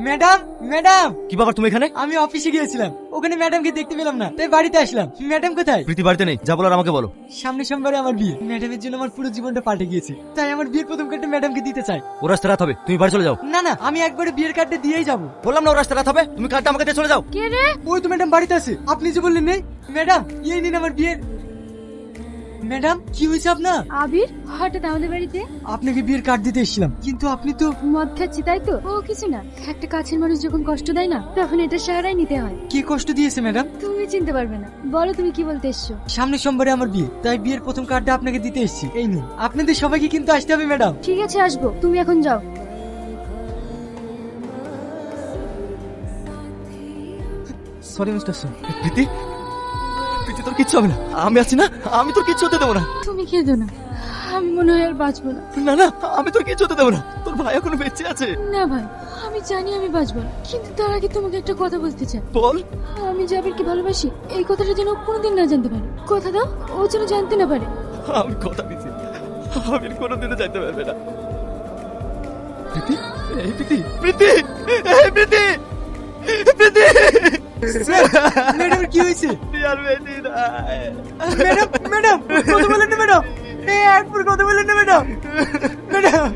Madam, madam, কি ব্যাপার তুমি এখানে? আমি অফিসে গিয়েছিলাম, ওখানে ম্যাডামকে দেখতে পেলাম না, তাই বাড়িতে আসলাম। ম্যাডাম কোথায়? প্রীতি বাড়িতে নেই, যা বলার আমাকে বলো। সামনের সোমবারে আমার বিয়ে, ম্যাডামের জন্য আমার পুরো জীবনটা পাল্টে গিয়েছে, তাই আমার বিয়ের প্রথম কার্ডটা ম্যাডামকে দিতে চাই। ও রাস্তা রাত হবে, তুমি বাড়ি চলে যাও। না না, আমি একবারে বিয়ের কার্ডটা দিয়েই যাবো। বললাম না ও রাস্তা রাত হবে, তুমি কার্ডটা আমাকে দিয়ে চলে যাও। কে রে? ওই তো ম্যাডাম বাড়িতে আছে, আপনি যে বললেন নেই। ম্যাডাম, এই নিন আমার বিয়ের। ম্যাডাম, কি হয়েছে আপনার? আবির হঠাৎ আমাদের বাড়িতে? আপনাকে বিয়ের কার্ড দিতে এসেছিলাম, কিন্তু আপনি তো। মদ খাচ্ছি তাই তো? ও কিছু না, একটা কাছের মানুষ যখন কষ্ট দেয় না, তখন এটা সাহারাই নিতে হয়। কি কষ্ট দিয়েছে ম্যাডাম? তুমি চিনতে পারবে না, বলো তুমি কি বলতে এসছো? সামনের সোমবারে আমার বিয়ে, তাই বিয়ের প্রথম কার্ডটা আপনাকে দিতে এসেছি, এই নিন। আপনাদের সবাইকে কিন্তু আসতে হবে ম্যাডাম। ঠিক আছে আসবো, তুমি এখন যাও। Sorry mister Singh. প্রীতি, প্রীতি তোর কিচ্ছু হবে না, আমি আছি না, আমি তোর কিচ্ছু হতে দেবো না। তুমি কেঁদো না, আমি মনে হয় আর বাঁচবো না। না না, আমি তোর কিচ্ছু হতে দেবো না, তোর ভাই এখনো বেঁচে আছে। না ভাই, আমি জানি আমি বাঁচবো না, কিন্তু তার আগে তোমাকে একটা কথা বলতে চাই। বল। আমি জাবিরকে ভালোবাসি, এই কথাটা যেন ও কোনোদিন না জানতে পারে। কথা দাও, ও যেন জানতে না পারে। আমি কথা দিচ্ছি, আমি কোনোদিনও যাইতে পারবে না। প্রীতি, এই প্রীতি, প্রীতি, এই প্রীতি, প্রীতি। ম্যাডাম, কি হয়েছে? আর বেশি নাই। ম্যাডাম, ম্যাডাম, কথা বলেন না ম্যাডাম, একবার কথা বলেন না ম্যাডাম। ম্যাডাম